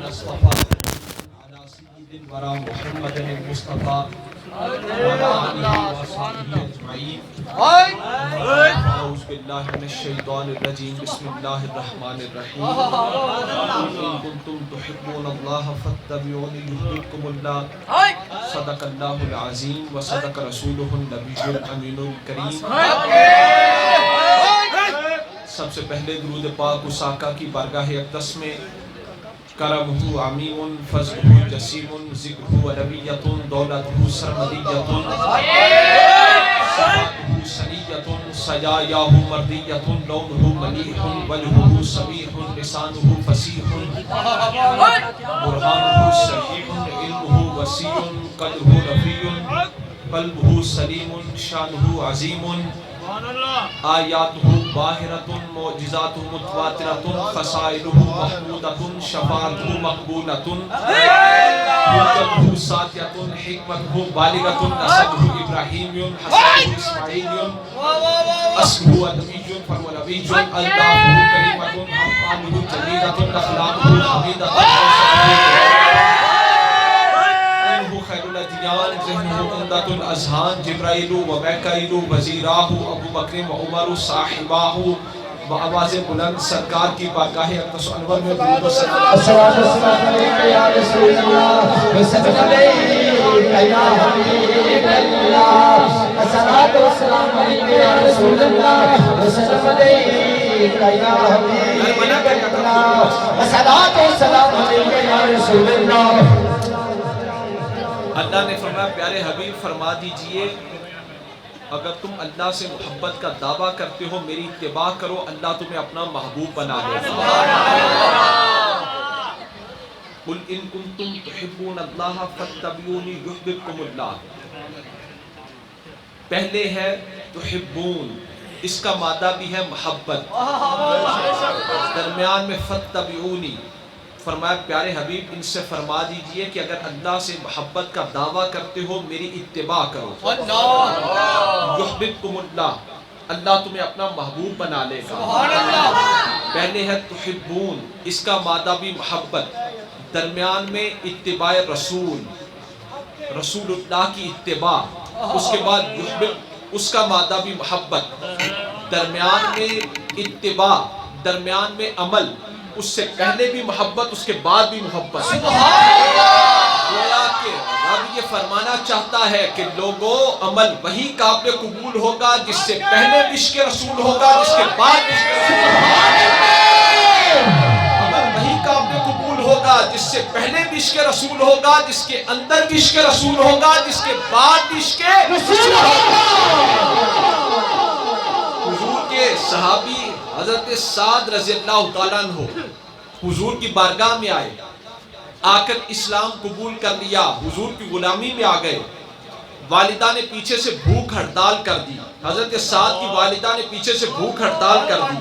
اصطفى على سيد الورى محمد المصطفى وعلى آله وصحبه أجمعين. أعوذ بالله من الشيطان الرجيم. بسم الله الرحمن الرحيم. إن كنتم تحبون الله فاتبعوني يحببكم الله. صدق الله العظيم وصدق رسوله النبي الأمين الكريم. سب سے پہلے درود پاک اس آقا کی بارگاہ اقدس میں کرمہ عمیم فضلہ جسیم ذکرہ علویۃ دولتہ سرمدیۃ صفاتہ سنیۃ سجایاہ مردیۃ لونہ ملیح وجہہ سمیح لسانہ فصیح برہانہ صحیح علمہ وسیع قدرہ رفیع قلبہ سلیم شانہ عظیم آیاتہ باہرۃ معجزاتہ متواترۃ خصائلہ محمودۃ شفاعتہ مقبولۃ حجتہ ساطعۃ حکمتہ بالغۃ نسبہ ابراہیمی حسبہ اسماعیلی اسمہ ادمی فهو نبی الطافہ کریمۃ افعالہ جمیلۃ اخلاقہ حمیدۃ خیر الادیان ذہنہ عمدۃ الاذہان جبرائیل و میکائیل وزیراہ ابو بکر و عمر صاحباہ بآواز بلند سرکار کی بارگاہ اقدس و انور میں درود و سلام. الصلاۃ والسلام علیک یا رسول اللہ والسلام علیک یا حبیب اللہ. الصلاۃ والسلام علیک یا رسول اللہ والسلام علیک یا حبیب اللہ. الصلاۃ والسلام علیک یا رسول اللہ. اللہ نے فرمایا پیارے حبیب فرما دیجئے اگر تم اللہ سے محبت کا دعویٰ کرتے ہو میری اتباع کرو اللہ تمہیں اپنا محبوب بنا لے گا. قل ان کنتم تحبون اللہ فاتبعونی یحببکم اللہ. پہلے ہے تحبون اس کا مادہ بھی ہے محبت درمیان میں فاتبعونی فرمایا پیارے حبیب ان سے فرما دیجئے کہ اگر اللہ سے محبت کا دعویٰ کرتے ہو میری اتباع کرو یحببکم اللہ اللہ تمہیں اپنا محبوب بنا لے گا. پہلے ہے تحبون اس کا مادہ بھی محبت درمیان میں اتباع رسول رسول اللہ کی اتباع اس کے بعد یحبب اس کا مادہ بھی محبت درمیان میں اتباع درمیان میں عمل اس سے پہلے بھی محبت اس کے بعد بھی محبت. گویا کہ رب یہ فرمانا چاہتا ہے کہ لوگوں عمل وہی قابل قبول ہوگا جس سے پہلے عشق رسول ہوگا جس کے بعد عشق رسول عمل وہی قابل قبول ہوگا جس سے پہلے بھی عشق رسول ہوگا جس کے اندر بھی عشق رسول ہوگا جس کے بعد بھی عشق رسول ہوگا. حضور کے صحابی حضرت سعد رضی اللہ تعالیٰ عنہ حضور کی بارگاہ میں آئے آ کر اسلام قبول کر لیا حضور کی غلامی میں آ گئے. والدہ نے پیچھے سے بھوک ہڑتال کر دی حضرت سعد کی والدہ نے پیچھے سے بھوک ہڑتال کر دی.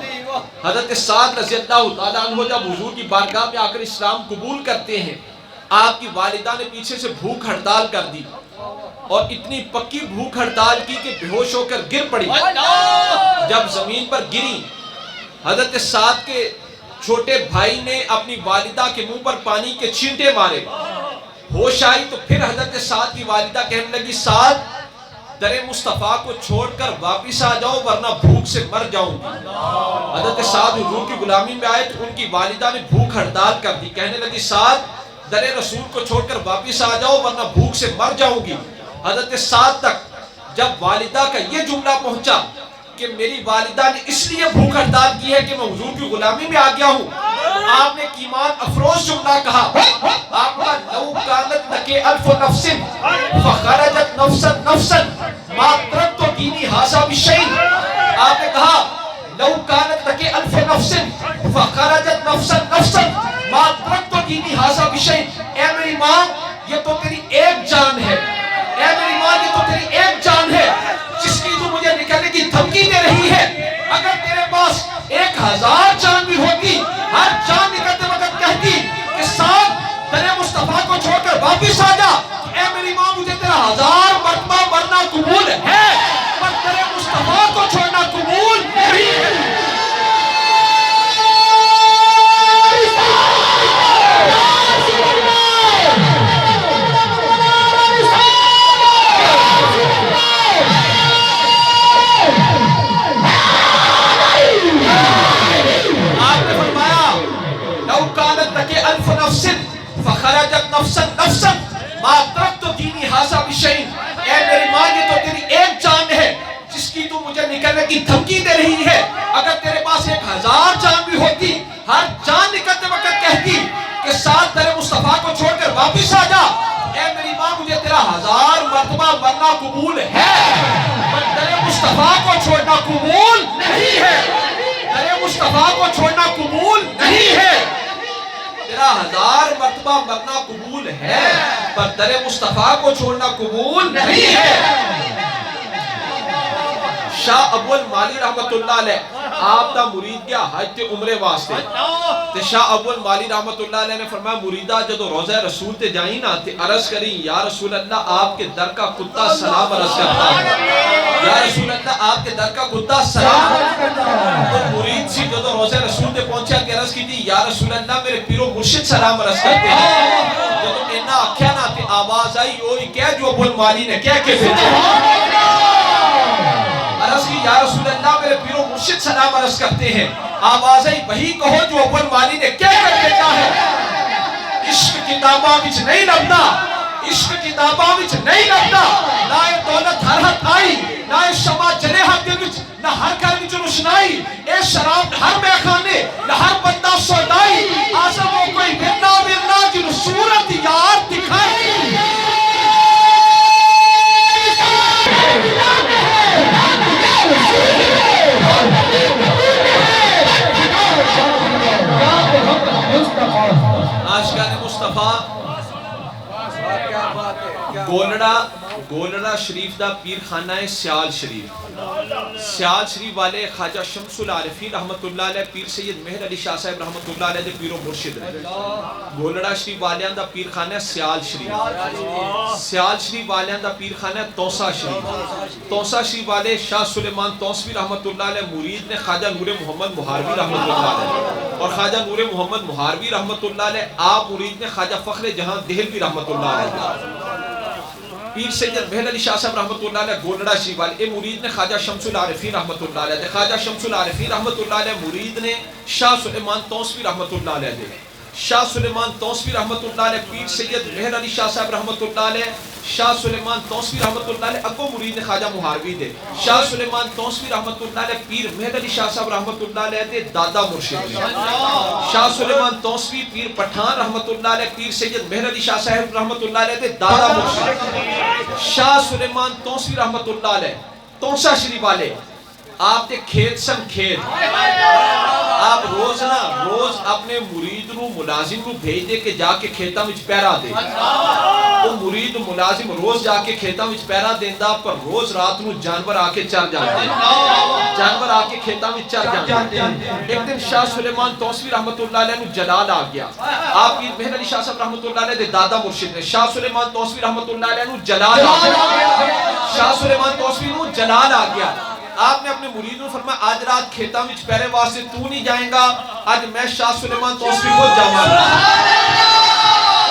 حضرت سعد رضی اللہ تعالیٰ عنہ جب حضور کی بارگاہ میں آ کر اسلام قبول کرتے ہیں آپ کی والدہ نے پیچھے سے بھوک ہڑتال کر دی اور اتنی پکی بھوک ہڑتال کی کہ بے ہوش ہو کر گر پڑی. جب زمین پر گری حضرت سعد کے چھوٹے بھائی نے اپنی والدہ کے منہ پر پانی کے چھینٹے مارے. ہوش آئی تو پھر حضرت سعد کی والدہ کہنے لگی سعد در مصطفیٰ کو چھوڑ کر واپس آ جاؤ ورنہ بھوک سے مر جاؤں گی. حضرت سعد حضور کی غلامی میں آئے تو ان کی والدہ نے بھوک ہڑتال کر دی کہنے لگی سعد در رسول کو چھوڑ کر واپس آ جاؤ ورنہ بھوک سے مر جاؤں گی. حضرت سعد تک جب والدہ کا یہ جملہ پہنچا کہ میری والدہ نے اس لیے بھوک ہڑتال کی ہے کہ میں حضور کی غلامی میں آ گیا ہوں آپ نے ایمان افروز جملہ کہا آپ کا لو کانت لکے الف نفس فخرجت نفسا نفسا ما ترکت دینی ھذا بشیء. آپ نے کہا لو کانت لکے الف نفس فخرجت نفسا نفسا ما ترکت دینی ھذا بشیء. اے میری ماں یہ تو تیری ایک جان ہے اے میری ماں یہ تو تیری ایک جان ہے جس کی تو مجھے نکلنے کی دھمکی دے رہی ہے. اگر تیرے پاس 1000 جان بھی ہوتی ہر جان نکلتے وقت کہتی کہ ساتھ در مصطفیٰ کو چھوڑ کر واپس آ جا اے میری ماں مجھے تیرا 1000 مرتبہ مرنا قبول ہے پر در مصطفیٰ کو چھوڑنا قبول نہیں ہے. کہ الف نفس فخرجت نفسا نفسا ما ترکت دینی ھذا بشیء، اے میری ماں یہ تو تیری ایک جان ہے جس کی تو مجھے نکلنے کی دھمکی دے رہی ہے، اگر تیرے پاس 1000 جان بھی ہوتی، ہر جان نکلتے وقت کہتی کہ ساتھ در مصطفیٰ کو چھوڑ کر واپس آ جا، اے میری ماں مجھے تیرا 1000 مرتبہ مرنا قبول ہے، پر در مصطفیٰ کو چھوڑنا قبول نہیں ہے، در مصطفیٰ کو چھوڑنا قبول نہیں ہے، تیرا 1000 مرتبہ مرنا قبول ہے پر در مصطفیٰ کو چھوڑنا قبول نہیں ہے۔ شاہ ابو المالی رحمت اللہ علیہ آپ دا مرید گیا حج تے عمرے واسطے، تے شاہ ابو المالی رحمت اللہ علیہ نے فرمایا مریدہ جدو روضہ رسول تے جائیں نا تے عرض کریں یا رسول اللہ آپ کے در کا کتا سلام عرض کرتا ہے، یا رسول اللہ آپ کے در کا کتا سلام عرض کرتا ہے۔ تو مرید سی جدو روضہ رسول تے پہنچا کہ عرض کی تھی یا رسول اللہ میرے پیرو مرشد سلام عرض کرتے ہیں، جدو اینا آکھیا نا تے آواز آئی اوئی کہہ جو ابو المالی نے کہہ کے بھیجا، عرض کی یا رسول اللہ میرے پیرو مرشد سلام عرض کرتے ہیں، آواز آئی وہی کہو جو ابو المالی نے کہہ کر بھیجا ہے۔ عشق کتاباں وچ نہیں لبدا، عشق کتاباں وچ نہیں لبدا، نہ دولت ہر حد آئی، نہ شمع جلے ہر دل وچ، نہ ہر گھر وچ روشنائی، اے شراب ہر میخانے، نہ ہر بندہ سودائی، آزم وہ کوئی ورنہ جن صورت یار دکھائی۔ عاشقان مصطفیٰ گولڑا شریف دا پیر خانہ ہے سیال شریف والے خواجہ شمس العارفین رحمت اللہ علیہ پیر سید مہر علی شاہ صاحب رحمت اللہ علیہ دے پیر و مرشد رہے، گولڑا شریف والیاں دا پیر خانہ ہے سیال شریف والیاں دا پیر خانہ ہے توسا شریف والے شاہ سلیمان توسوی رحمت اللہ علیہ مرید نے خواجہ نور محمد مہاروی رحمت اللہ علیہ، اور خواجہ نور محمد مہاروی رحمت اللہ علیہ آپ مرید نے خواجہ فخر جہاں دہلوی رحمت اللہ علیہ، پیر سید مہر علی شاہ صاحب رحمت اللہ علیہ گولڑا شریف والے اے مرید نے خواجہ شمس العارفین رحمت اللہ علیہ، خواجہ شمس العارفین رحمت اللہ علیہ مرید نے شاہ سلیمان توسوی رحمت اللہ علیہ دے، شاہ سلیمان توسوی رحمت اللہ علیہ پیر سید مہر علی شاہ صاحب رحمت اللہ علیہ، شاہ سلیمان توسوی رحمت اللہ علیہ اگو مرید نے خواجہ مہاروی دے، شاہ سلیمان توسوی رحمت اللہ علیہ پیر مہر علی شاہ صاحب رحمت اللہ علیہ دے دادا مرشد نے، شاہ سلیمان توسوی پیر پٹھان رحمت اللہ علیہ پیر سید مہر علی شاہ صاحب رحمت اللہ علیہ دے دادا مرشد، شاہ سلیمان توسوی رحمت اللہ علیہ توسا شریف والے آپ تے کھیت سن کھیت، آپ روز اپنے مرید نو ملازم نو بھیج دے کہ جا کے کھیتاں وچ پیرا دے، وہ مرید ملازم روز جا کے کھیتاں وچ پیرا دیندا پر روز رات نو جانور آ کے چر جاندے، جانور آ کے کھیتاں وچ چر جاندے۔ ایک دن شاہ سلیمان توسوی رحمت اللہ علیہ نو جلال آ گیا، آپ پیر مہر علی شاہ صاحب رحمت اللہ علیہ دے دادا مرشد نے، شاہ سلیمان توسوی رحمت اللہ علیہ نو جلال آ گیا، شاہ سلیمان توسوی نو جلال آ گیا، آپ نے اپنے مرید نے فرمایا آج رات کھیتاں وچ پہرے واسطے تو نہیں جائیں گا، آج میں شاہ سلیمان توسوی خود جاواں گا،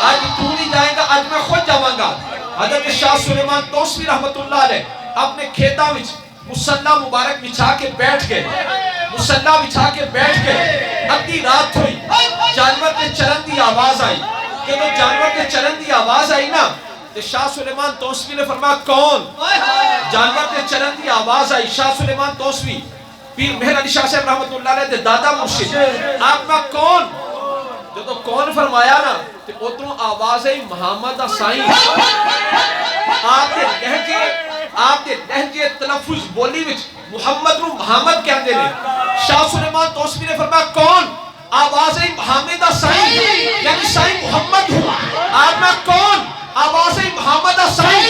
آج تو نہیں جائیں گا آج میں خود جاواں گا۔ حضرت شاہ سلیمان توسوی رحمت اللہ علیہ اپنے کھیتاں وچ مصلی مبارک بچھا کے بیٹھ گئے، مصلی بچھا کے بیٹھ گئے، ادھی رات ہوئی، جانور کے چرن دی آواز آئی، کہ تو جانور کے چرن دی آواز آئی نا تو شاہ سلیمان توسوی نے فرمایا کون؟ جانور کے چرن دی آواز آئی، شاہ سلیمان توسوی پیر مہر علی شاہ صاحب رحمت اللہ علیہ دے دادا مرشد، آپ کا کون؟ جو تو کون فرمایا نا تو اتنوں آواز آئی محمد سائیں، آپ کے لہجے تلفظ بولی وچ محمد رو محمد کہندے نے، شاہ سلیمان توسوی نے فرمایا کون؟ آواز آئی محمد سائیں یعنی سائیں محمد ہوں، آپ میں کون؟ آواز محمد سائیں،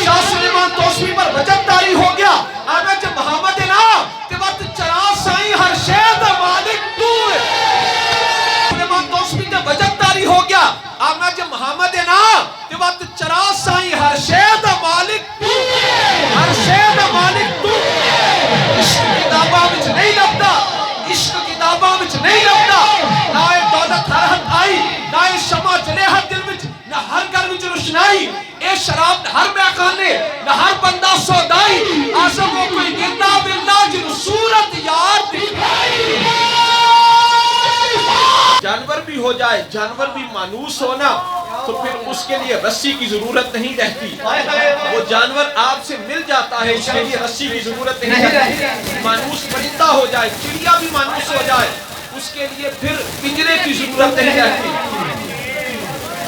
شاہ سلیمان توسوی پر وجب داری ہو گیا، آنا جب محمد نا کہ وقت چراغ سائیں ہر شہد مالک تو ہے، سلیمان توسوی جب وجب داری ہو گیا، آنا جب محمد نا کہ وقت چراغ سائیں ہر شہد مالک تو ہے، ہر شہد مالک تو ہے۔ عشق کتاباں وچ نہیں لبدا، عشق کتاباں وچ نہیں لبدا، نہ دولت ہر حد آئی، نہ شمع جلے ہر دل وچ، نہ ہر گھر وچ روشنائی، اے شراب ہر میخانے، نہ ہر بندہ سودائی، آزم وہ کوئی گرنا باللہ جن صورت یار دکھائی۔ جانور بھی ہو جائے، جانور بھی مانوس ہونا، تو پھر اس کے لیے رسی کی ضرورت نہیں رہتی. وہ جانور آپ سے مل جاتا ہے، اس کے لیے رسی کی ضرورت نہیں رہتی. مانوس پرندہ ہو جائے، چڑیا بھی مانوس ہو جائے، اس کے لیے پھر پنجرے کی ضرورت نہیں رہتی.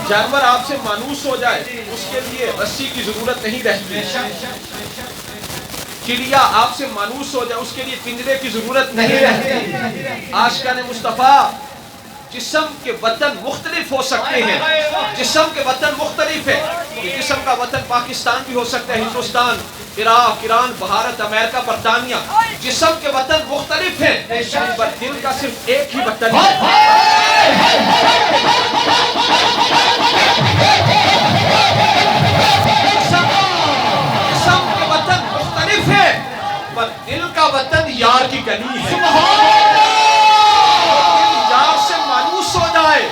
جانور آپ سے مانوس ہو جائے، اس کے لیے رسی کی ضرورت نہیں رہتی. چڑیا آپ سے مانوس ہو جائے، اس کے لیے پنجرے کی ضرورت نہیں رہتی. عاشقان مصطفیٰ، جسم کے وطن مختلف ہو سکتے ہیں، جسم کے وطن مختلف ہے. جسم کا وطن پاکستان بھی ہو سکتا ہے، ہندوستان، عراق، ایران، بھارت، امریکہ، برطانیہ. جسم کے وطن مختلف ہیں، پر دل کا صرف ایک ہی وطن ہے. جسم کے وطن مختلف ہے، پر دل کا وطن یار کی گلی ہے. یار سے مانوس ہو جائے،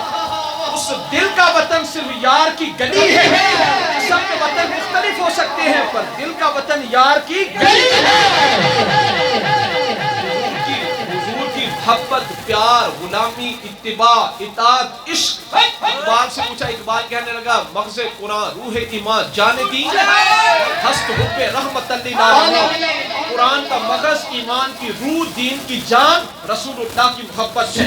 اس دل کا وطن صرف یار کی گلی ہے. جسم کے وطن مختلف ہو سکتے ہیں، پر دل کا وطن یار کی گلی ہے. حضور کی محبت، پیار، غلامی، اتباع، اطاعت، عشق. اقبال سے پوچھا، اقبال کہنے لگا مغز قرآن روح ایمان جان دین ہست حب رحمت للعالمین. قرآن کا مغز، ایمان کی روح، دین کی جان رسول اللہ کی محبت ہے.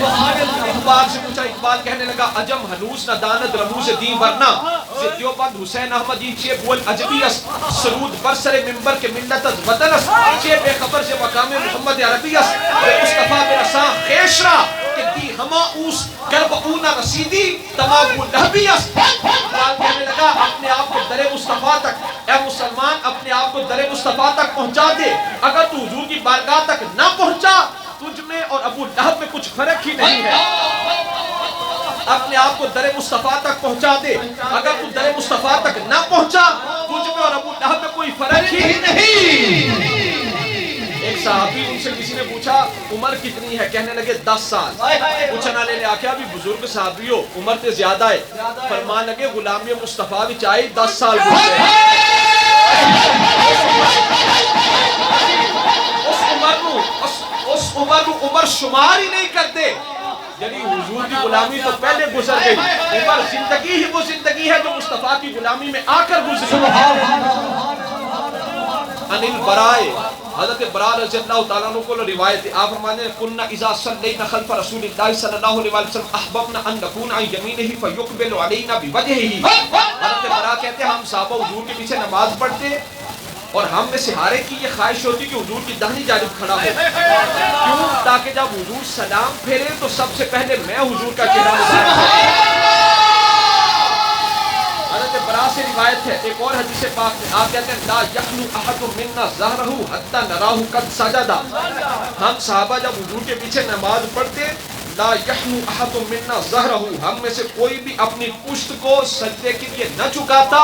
اقبال سے پوچھا، اقبال کہنے لگا عجم ہنوس نہ داند رموز دین ورنہ دیوبند حسین احمد این چے بول عجبی است سرود برسر منبر کے ملت از وطن است چے بے خبر سے مقام محمد عربی است بے مصطفیٰ برسان خیش را کہ دی ہما اوس گرب اونا رسیدی تمام لہبی است. اقبال کہنے لگا اپنے آپ کو در مصطفیٰ تک، اے مسلمان اپنے آپ کو در مصطفیٰ تک پہنچا دے. اگر تو حضور کی بارگاہ تک نہ پہنچا، تجھ میں اور ابو لہب میں کچھ فرق ہی نہیں ہے. اپنے آپ کو در مصطفیٰ تک پہنچا دے. اگر تو در مصطفیٰ تک نہ پہنچا، تجھ میں اور ابو لہب میں کوئی فرق ہی نہیں. ایک صحابی، ان سے کسی نے پوچھا عمر کتنی ہے؟ کہنے لگے 10 سال. پوچھنا لے لے آکھیا بھی بزرگ صحابی ہو، عمر تے زیادہ ہے. فرمان لگے غلامی مصطفیٰ بھی چاہیے 10 سال گزرے. اس عمر کو عمر شمار ہی نہیں کرتے، یعنی حضور کی غلامی تو پہلے گزر گئی. عمر زندگی ہی وہ زندگی ہے جو مصطفیٰ کی غلامی میں آ کر گزری. انل برائے حضرت براء رضی اللہ تعالیٰ عنہ کو روایت ہے. آپ فرماتے ہیں کننا اذا صلینا خلف رسول اللہ صلی اللہ علیہ وسلم احببنا ان نکون عن یمینہ فیقبل علینا بوجہہ. حضرت براء کہتے ہیں ہم صحابہ حضور کے پیچھے نماز پڑھتے اور ہم میں سے ہر ایک کی یہ خواہش ہوتی کہ حضور کی داہنی جانب کھڑا ہو. کیوں؟ تاکہ جب حضور سلام پھیرے تو سب سے پہلے میں حضور کا چہرہ مبارک ہوں. حضرت براء سے روایت ہے ایک اور حدیث پاک میں آپ کہتے ہیں لا یخلو احد منا ظہرہ حتی نراہ قد سجدا. ہم صحابہ جب حضور کے پیچھے نماز پڑھتے، لا یخلو احد منا ظہرہ، ہم میں سے کوئی بھی اپنی پشت کو سجدے کے لیے نہ چکاتا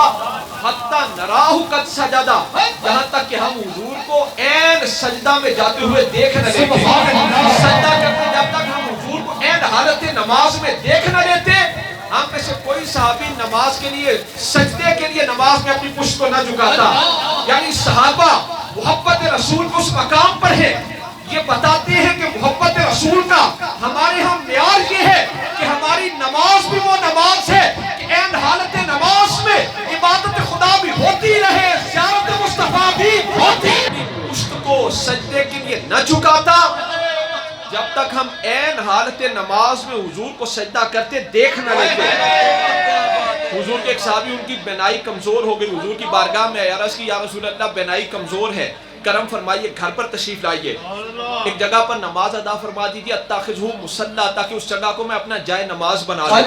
حتی نراہ قد سجدا، یہاں تک کہ ہم حضور کو عین سجدہ میں جاتے ہوئے دیکھ نہ لیتے. سجدہ کرتے جب تک ہم حضور کو عین حالت نماز میں دیکھ نہ لیتے، ہم میں سے کوئی صحابی نماز کے لیے، سجدے کے لیے نماز میں اپنی پشت کو نہ جھکاتا. یعنی صحابہ محبت رسول کو اس مقام پر ہے، یہ بتاتے ہیں کہ محبت رسول کا ہمارے ہاں معیار یہ ہے کہ ہماری نماز بھی وہ نماز ہے کہ عین حالت نماز میں عبادت خدا بھی ہوتی رہے، زیارت مصطفیٰ بھی ہوتی. پشت کو سجدے کے لیے نہ جھکاتا جب تک ہم عین حالت نماز میں حضور کو سجدہ کرتے دیکھ نہ لیتے. حضور کے ایک صحابی، ان کی بینائی کمزور ہو گئی، حضور کی بارگاہ میں عرض کی یا رسول اللہ بینائی کمزور ہے، کرم فرمائیے گھر پر تشریف لائیے، ایک جگہ پر نماز ادا فرما دیجیے اتخذہ مصلی، تاکہ اس جگہ کو میں اپنا جائے نماز بنا لوں.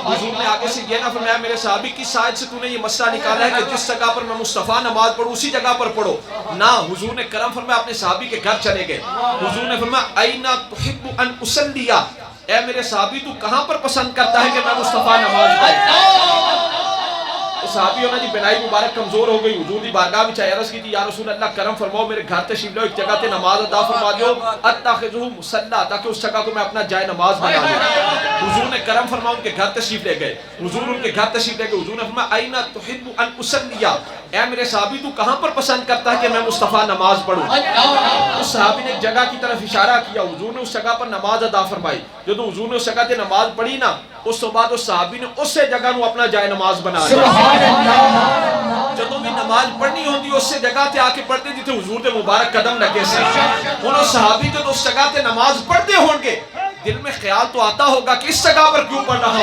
حضور نے آگے سے یہ نہ فرمایا میرے صحابی کی سائد سے تو نے یہ مسئلہ نکالا ہے کہ جس جگہ پر میں مصطفیٰ نماز پڑھوں اسی جگہ پر پڑھو. نہ، حضور نے کرم فرمایا اپنے صحابی کے گھر چلے گئے. حضور نے فرمایا اینا تحب ان اصلی، اے میرے صحابی تو کہاں پر پسند کرتا ہے کہ میں مصطفیٰ نماز پڑھوں؟ صحابی ہونا جی بنائی مبارک کمزور ہو گئی، حضور دی بارگاہ وچ عرض کی تھی یا رسول اللہ کرم فرماؤ میرے گھر تشریف لو، ایک جگہ تے نماز ادا فرما دیو، اتخذہ مصلی، تاکہ اس جگہ کو میں اپنا جائے نماز بنا لوں۔ حضور نے کرم فرماؤ ان کے گھر تشریف لے گئے، حضور ان کے گھر تشریف لے گئے، حضور نے فرمایا اینا تحب ان اصلی، اے میرے صحابی تو کہاں پر پسند کرتا ہے کہ میں مصطفیٰ نماز پڑھوں؟ اس صحابی نے ایک جگہ کی طرف اشارہ کیا، حضور نے اس جگہ پر نماز ادا فرمائی، جب حضور نے اس جگہ تے نماز پڑھی نا، اس تو بعد اس صحابی نے اس سے جگہ نو اپنا جائے نماز بنا لیا۔ جدوں بھی نماز پڑھنی ہوندی اس سے جگہ تے آ کے پڑھتے جتے حضور دے مبارک قدم لگے سے۔ انہوں صحابی جب اس جگہ تے نماز پڑھتے ہوں گے، دل میں خیال تو آتا ہوگا کہ اس جگہ پر کیوں پڑھ رہا ہوں،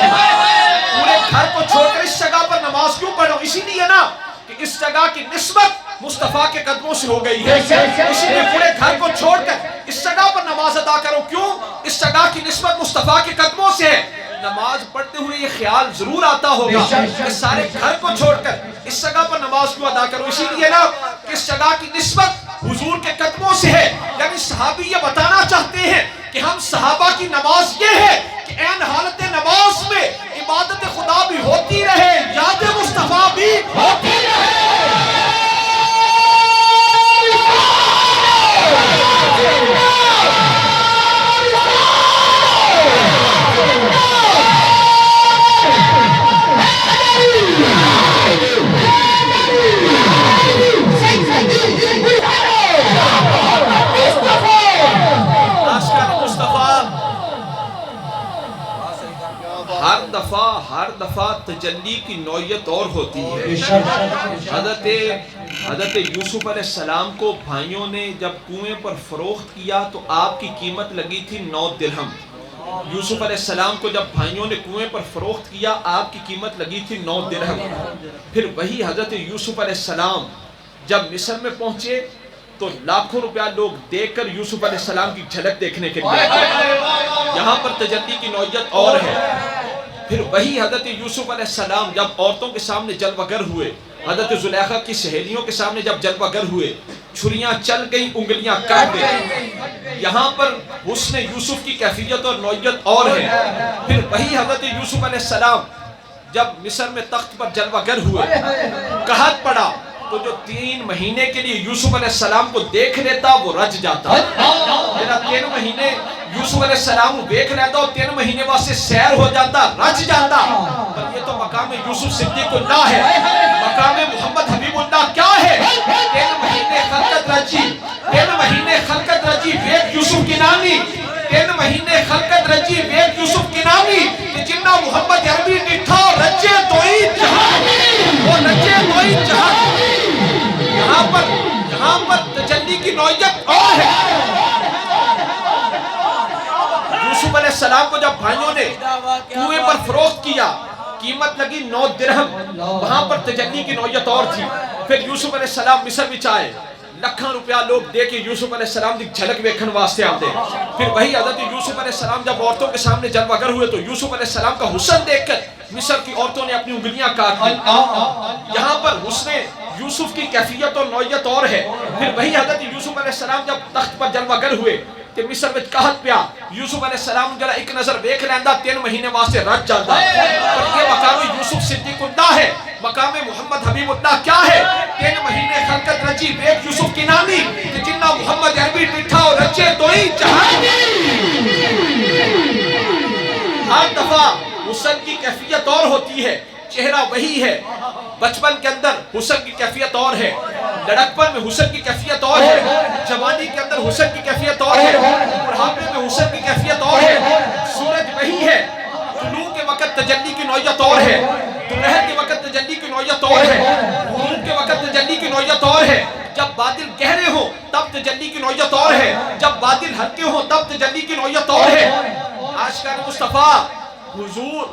پورے گھر کو چھوڑ کر اس جگہ پر نماز کیوں پڑھ رہا ہوں؟ اسی لیے نا کہ اس جگہ کی نسبت مصطفیٰ کے قدموں سے ہو گئی ہے، اسی لیے پورے گھر کو چھوڑ کر اس جگہ پر نماز ادا کرو۔ کیوں؟ اس جگہ کی نسبت مصطفیٰ کے قدموں سے ہے۔ نماز پڑھتے ہوئے یہ خیال ضرور آتا ہوگا کہ سارے گھر کو چھوڑ کر اس جگہ پر نماز کیوں ادا کرو، اسی لیے نا کہ اس جگہ کی نسبت حضور کے قدموں سے ہے۔ یعنی صحابی یہ بتانا چاہتے ہیں کہ ہم صحابہ کی نماز یہ ہے کہ این حالت نماز میں عبادت خدا بھی ہوتی رہے، یاد مصطفیٰ بھی ہوتی رہے۔ ہر دفعہ تجلی کی نوعیت اور ہوتی ہے۔ حضرت یوسف علیہ السلام کو بھائیوں نے جب کنویں پر فروخت کیا تو آپ کی قیمت لگی تھی 9 درہم۔ یوسف علیہ السلام کو جب بھائیوں نے کنویں پر فروخت کیا آپ کی قیمت لگی تھی 9 درہم۔ پھر وہی حضرت یوسف علیہ السلام جب مصر میں پہنچے تو لاکھوں روپیہ لوگ دیکھ کر یوسف علیہ السلام کی جھلک دیکھنے کے لیے، یہاں پر تجلی کی نوعیت اور ہے۔ پھر وہی حضرت یوسف علیہ السلام جب عورتوں کے سامنے جلوہ گر ہوئے، حضرت زلیخا کی سہیلیوں کے سامنے جب جلوہ گر ہوئے، چھریاں چل گئیں، انگلیاں کٹ گئیں، یہاں پر حسن یوسف کی کیفیت اور نوعیت اور ہے۔ پھر وہی حضرت یوسف علیہ السلام جب مصر میں تخت پر جلوہ گر ہوئے، قحط پڑا تو جو 3 مہینے کے لیے یوسف علیہ السلام کو دیکھ لیتا وہ رج جاتا۔ میرا 3 مہینے یوسف علیہ السلام کو دیکھ لیتا اور 3 مہینے واسطے سیر ہو جاتا، رج جاتا۔ پر یہ تو مقام یوسف صدیق اللہ ہے، مقام محمد حبیب اللہ کیا ہے؟ 3 مہینے خلقت رجی، 3 مہینے خلقت رجی ویک یوسف کی نامی، 3 مہینے خلقت رجی ویک یوسف کی نامی، کہ جنہ محمد عربی نٹھا رجے توئی جہاں، وہ رجے توئی جہاں۔ یہاں پر تجلی کی نوعیت اور ہے۔ یوسف علیہ السلام کو جب بھائیوں نے کنویں پر فروخت کیا، قیمت لگی 9 درہم، وہاں پر تجلی کی نوعیت اور تھی۔ پھر یوسف علیہ السلام مصر وچ آئے، لکھاں روپیہ لوگ دے کے یوسف علیہ السلام دی جھلک ویکھن واسطے آتے۔ پھر وہی حضرت یوسف علیہ السلام جب عورتوں کے سامنے جلوہ گر ہوئے تو یوسف علیہ السلام کا حسن دیکھ کر مصر کی عورتوں نے اپنی انگلیاں کاٹ لی۔ یہاں پر حسن یوسف کی کیفیت اور نوعیت اور ہے۔ پھر وہی حضرت یوسف علیہ السلام جب تخت پر جلوہ گر ہوئے کہ مصر وچ قحط پیا، یوسف علیہ السلام جڑا ایک نظر ویکھ لیندا 3 مہینے واسطے رج جاندا۔ پر یہ مقام یوسف صدیق اللہ ہے، مقام محمد حبیب اللہ کیا ہے؟ 3 مہینے خلقت رجی ویک یوسف کی نامی، کہ جنہ محمد عربی ڈٹھا اور رجے توئی جہاں۔ ہر دفعہ حسن کی کیفیت اور ہوتی ہے، چہرہ وہی ہے۔ بچپن کے اندر حسن کی کیفیت اور ہے، لڑکپن میں حسن کی کیفیت اور ہے، جوانی کے اندر حسن کی کیفیت اور ہے، بڑھاپے میں حسن کی کیفیت اور ہے۔ سورج وہی ہے، طلوع کے وقت تجلی کی نوعیت اور ہے، دوپہر کے وقت تجلی کی نوعیت اور ہے، غروب کے وقت تجلی کی نوعیت اور ہے۔ جب بادل گہرے ہوں تب تجلی کی نوعیت اور ہے، جب بادل ہلکے ہوں تب تجلی کی نوعیت اور ہے۔ عاشقان مصطفیٰ حضور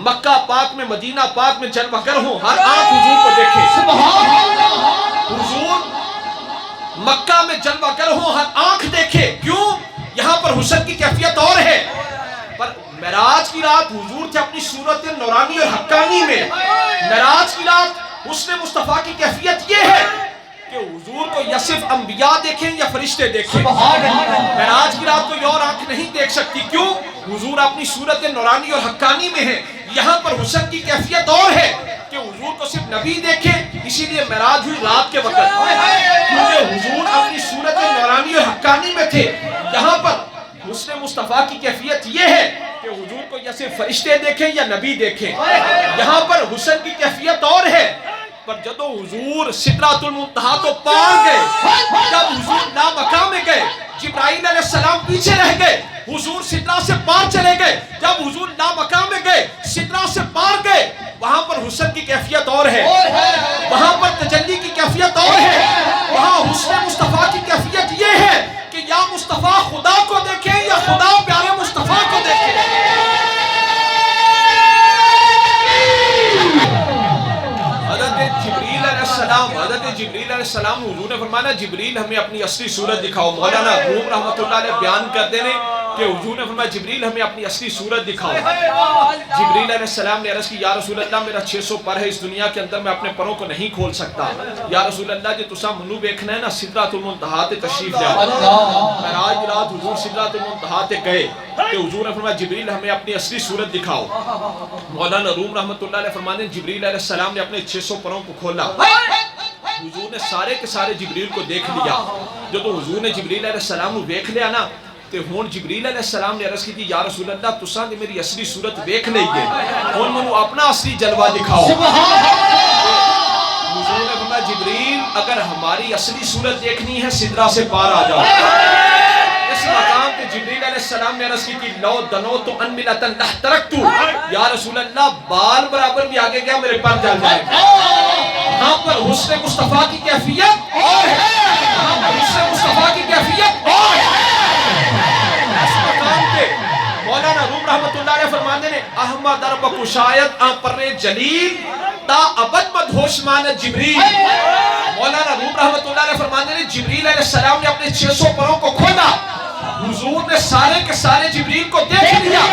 مکہ پاک میں، مدینہ پاک میں جلوہ گر ہوں، ہر آنکھ حضور کو دیکھے۔ حضور مکہ میں جلوہ گر ہوں، ہر آنکھ دیکھے۔ کیوں؟ یہاں پر حسن کی کیفیت اور ہے۔ پر معراج کی رات حضور تھے اپنی صورت نورانی اور حقانی میں۔ معراج کی رات حسن مصطفیٰ کی کیفیت یہ ہے کہ حضور کو یا صرف انبیاء دیکھیں یا فرشتے دیکھیں۔ معراج کی رات کوئی اور آنکھ نہیں دیکھ سکتی۔ کیوں؟ حضور اپنی صورت نورانی اور حقانی میں ہے۔ یہاں پر حسن کی کیفیت اور ہے کہ حضور حضور کو صرف نبی دیکھے، اسی لیے معراج ہوئی رات کے وقت، کیونکہ حضور اپنی صورت نورانی و حقانی میں تھے۔ یہاں پر حسن مصطفیٰ کی کیفیت یہ ہے کہ حضور کو یا صرف فرشتے دیکھیں یا نبی دیکھیں۔ یہاں پر حسن کی کیفیت اور ہے، پر جدو حضور سدرۃ المنتہا تو پار گئے، جب حضور لامکان میں گئے، جبرائیل علیہ السلام پیچھے رہ گئے، حضور سدرہ سے پار چلے گئے۔ جب حضور لامکان میں گئے، سدرہ سے پار گئے، وہاں پر حسن کی کیفیت اور ہے، وہاں پر تجلی کی کیفیت اور ہے، وہاں حسن مصطفیٰ کی کیفیت یہ ہے کہ یا مصطفیٰ خدا کو دیکھیں یا خدا پیارے مصطفیٰ کو دیکھیں۔ حضرت جبریل علیہ السلام حضور نے فرمایا جبریل ہمیں اپنی اصلی صورت دکھاؤ۔ مولانا روم رحمت اللہ علیہ بیان کرتے ہیں کہ حضور نے فرمایا جبریل ہمیں اپنی اصلی صورت دکھاؤ۔ جبریل علیہ السلام نے عرض کی یا رسول اللہ میرا 600 پر ہے، اس دنیا کے اندر میں اپنے پروں کو نہیں کھول سکتا۔ یا رسول اللہ جی تسا منو دیکھنا ہے نا سدرۃ المنتہا تے تشریف لے آؤ۔ معراج رات حضور سدرۃ المنتہا تے گئے کہ حضور نے فرمایا جبریل ہمیں اپنی اصلی صورت دکھاؤ۔ مولانا روم رحمت اللہ علیہ فرماتے ہیں جبریل علیہ السلام نے اپنے 600 پروں کو کھولا، حضور نے سارے کے سارے جبریل کو دیکھ لیا۔ جو تو حضور نے جبریل علیہ السلام کو دیکھ لیا نا تے ہون جبریل علیہ السلام نے عرض کی تھی یا رسول اللہ تساں نے میری اصلی صورت دیکھ لئی ہے، ہون منو اپنا اصلی جلوہ دکھاؤ۔ حضور نے فرمایا جبریل اگر ہماری اصلی صورت دیکھنی ہے سدرہ سے پار آ جاؤ۔ اس مقام پہ جبریل علیہ السلام نے عرض کی تھی لو دنوت انملۃ لحترقت، یا رسول اللہ بال برابر بھی آگے گیا میرے پر جل جائے گا۔ یہاں پر حسن مصطفیٰ کی کیفیت اور ہے، یہاں پر حسن مصطفیٰ کی کیفیت اور ہے۔ اس مقام پہ مولانا روم رحمت اللہ علیہ فرمانے نے احمد رب شاید آن پر جلیل تا ابد مدہوش ماند جبریل۔ مولانا روم رحمت اللہ علیہ فرمانے نے جبریل علیہ السلام نے اپنے 600 پروں کو کھولا، حضور نے سارے کے سارے جبریل کو دیکھ لیا،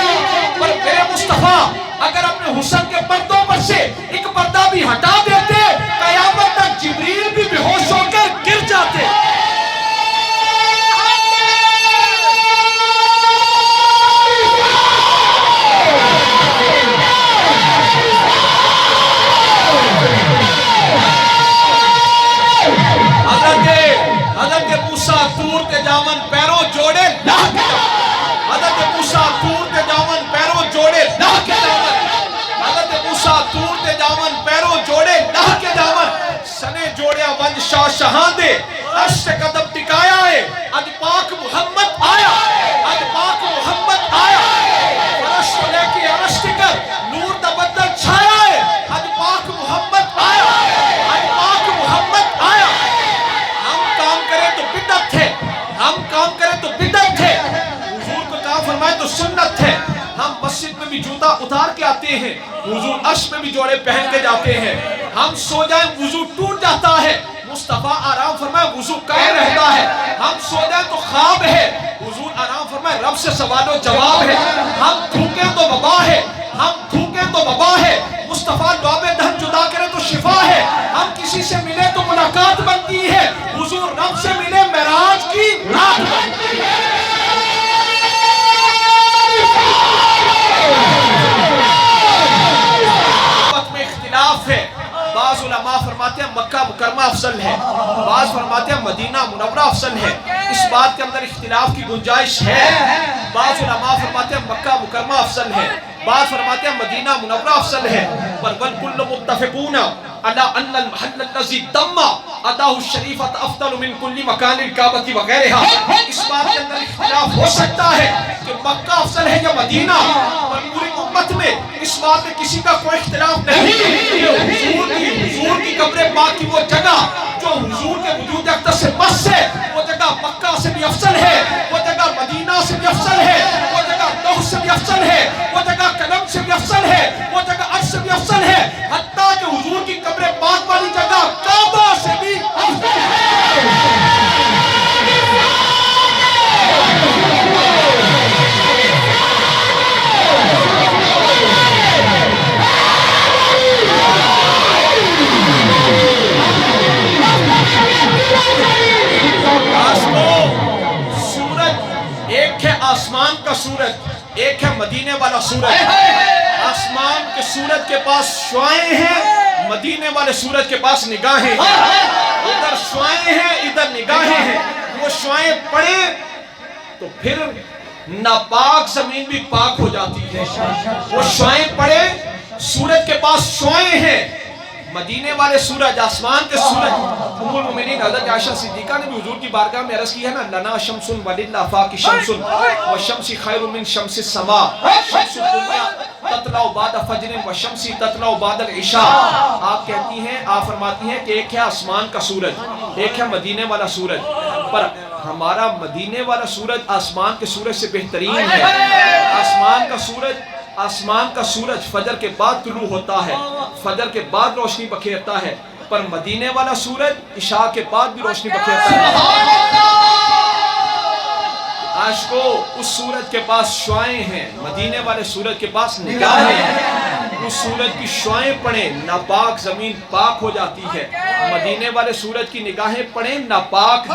پر میرے مصطفیٰ اگر اپنے حسن کے پردوں پر سے ایک پردہ بھی ہٹا دیتے قیامت تک جبریل بھی بے ہوش ہو کر گر جاتے۔ حضرت موسیٰ طور تے جامن پیروں جوڑے لاہ کے جامن، حضرت موسیٰ طور تے جامن پیروں جوڑے لاہ کے جامن، حضرت موسیٰ طور تے جامن پیروں جوڑے لاہ کے جامن، سنے جوڑیا ونج شاہ شہاں دے عرش سے قدم ٹکایا ہے، اج پاک محمد آیا، اج پاک محمد آیا، فرش کو لے کے عرش ٹکر نور دا بدل چھایا ہے، اج پاک محمد آیا، اج پاک محمد آیا۔ ہم کام کریں تو بدعت ہے، حضور کو کام فرمائے تو سنت ہے۔ ہم مسجد میں بھی جوتا اتار کے آتے ہیں، حضور عرش میں بھی جوڑے پہن کے جاتے ہیں۔ ہم سو جائیں وضو ٹوٹ جاتا ہے، مصطفیٰ آرام فرمائے وضو قائم رہتا ہے۔ ہم سو جائیں تو خواب ہے، حضور آرام فرمائے رب سے سوال و جواب ہے۔ ہم تھوکیں تو وبا ہے، ہم تھوکیں تو وبا ہے، مصطفیٰ لعاب دہن جدا کرے تو شفا ہے۔ ہم کسی سے ملے تو ملاقات بنتی ہے، حضور رب سے ملے معراج کی رات بنتی ہے۔ وقت میں اختلاف ہے، بعض علماء فرماتے ہیں مکہ مکرمہ افضل ہے، بعض فرماتے ہیں مدینہ منورہ افضل ہے۔ اس بات کے اندر اختلاف کی گنجائش ہے، بعض علماء فرماتے ہیں مکہ مکرمہ افضل ہے، بعض فرماتے ہیں مدینہ منورہ افضل ہے، پر والکل متفقون علی ان المحل الذی تم اداہ الشریفۃ افضل من کل مکان الکعبۃ وغیرہا۔ اس بات کے اندر اختلاف ہو سکتا ہے کہ مکہ افضل ہے یا مدینہ، پر پوری امت میں اس بات میں کسی کا کوئی اختلاف نہیں۔ حضور کی قبر پاک کی وہ جگہ جو حضور کے وجود اقدس سے بس ہے، وہ جگہ مکہ سے بھی افضل ہے، وہ جگہ مدینہ سے بھی افضل ہے، وہ جگہ لوح سے بھی افضل ہے، وہ جگہ قلم سے بھی افضل ہے، وہ جگہ عرش سے بھی افضل ہے، حتیٰ کہ حضور کی قبر پاک والی جگہ کعبہ سے بھی افضل ہے۔ ایک ہے آسمان کا سورج، ایک ہے مدینے والا سورج۔ آسمان کے سورج کے پاس شعائیں ہیں، مدینے والے سورج کے پاس نگاہیں ہیں، ادھر شعائیں ہیں ادھر نگاہیں ہیں. وہ شعائیں پڑے تو پھر ناپاک زمین بھی پاک ہو جاتی ہے. وہ شعائیں پڑے، سورج کے پاس شعائیں ہیں. مدینے والے سورج، آسمان کے سورج. ام المؤمنین حضرت عائشہ صدیقہ نے بھی حضور کی بارگاہ میں عرض کی ہے نا، لنا شمس وللآفاق شمس والشمس خیر من شمس السماء، شمس الدنیا تطلع بعد فجر والشمس تطلع بعد العشاء. آپ کہتی ہیں، آپ فرماتی ہیں کہ ایک ہے آسمان کا سورج، ایک ہے مدینے والا سورج، پر ہمارا مدینے والا سورج آسمان کے سورج سے بہترین ہے. آسمان کا سورج فجر کے بعد طلوع ہوتا ہے، فجر کے بعد روشنی بکھیرتا ہے، پر مدینے والا سورج عشاء کے بعد بھی روشنی بکھیرتا ہے. عاشقو، اس سورج کے پاس شعائیں ہیں، مدینے والے سورج کے پاس نگاہیں ہیں. اس سورج کی شعائیں پڑھیں، ناپاک زمین پاک ہو جاتی ہے. مدینے والے سورج کی نگاہیں پڑھیں، ناپاک دل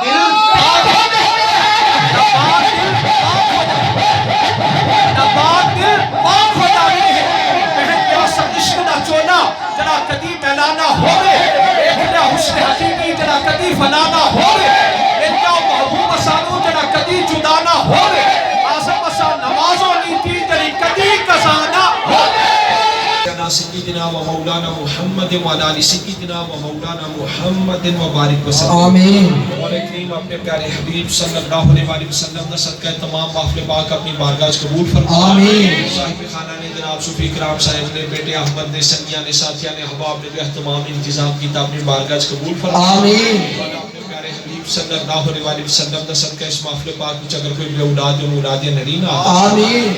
پاک ہو جاتے ہیں. ناپاک دل پاک ہو جاتے ہیں. بہن پیاسا عشق دا چولا جڑا کدی میلانا ہوئے، ایک جا حسن حقیقی جڑا کدی فلانا ہوئے، ایک جا محبوب سانو جڑا کدی جدانا ہوئے، آزم اسا نمازوں نیتی جڑی کدی قضانا ہوئے. سیدنا و مولانا محمد و علی سیدنا و مولانا محمد و بارک وسلم. آمین. مولا کریم اپنے پیارے حبیب صلی اللہ علیہ وسلم نے صدقہ تمام محفل پاک اپنی بارگاہ چقبول فرما. آمین. صاحب خانہ نے جناب صوفی کرام صاحب نے، بیٹے احمد نے، سنیا نے، ساتھیہ نے، احباب نے جو اہتمام انتظام کیتا اپنی بارگاہ چقبول فرما. آمین. مولا اپنے پیارے حبیب صلی اللہ علیہ وسلم نے صدقہ اس محفل پاک میں اگر کوئی بے اولاد یا اولاد نرینہ آمین.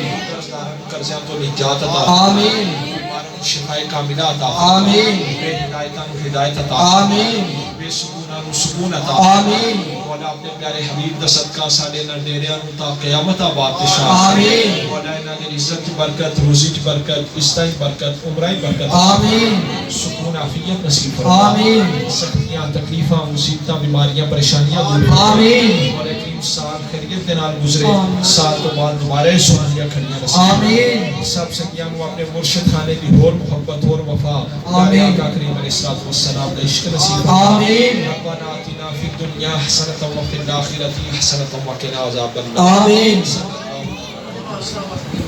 قرضیاں تو نجات عطا. آمین. شفائے کاملہ عطا. آمین. بے ہدایتاں ہدایت عطا. آمین. بے سکوناں سکون عطا. آمین. مولا اپنے پیارے حبیب دا صدقہ ساڈے نال ڈیریاں نوں تا قیامت آباد تشاء. آمین. مولا انہاں دی عزت کی برکت، روزی کی برکت، عزت کی برکت، عمرہ کی برکت. آمین. سکون عافیت نصیب فرما. آمین. سختیاں، تکلیفاں، مصیبتاں، بیماریاں، پریشانیاں دور فرما. آمین. مولا کریم سال خیریت دے نال گزرے، سال تو بعد دوبارہ سونیاں کھڑیاں نصیب. آمین. سب سنگیاں نو اپنے مرشد خانے دی اور محبت اور وفا پیارے آقا کریم علیہ الصلوۃ والسلام دا عشق نصیب فرما. آمین. ربنا آتنا فی الدنیا حسنۃ وفی الآخرۃ حسنۃ وقنا عذاب النار. آمین. صلی اللہ علیہ وسلم.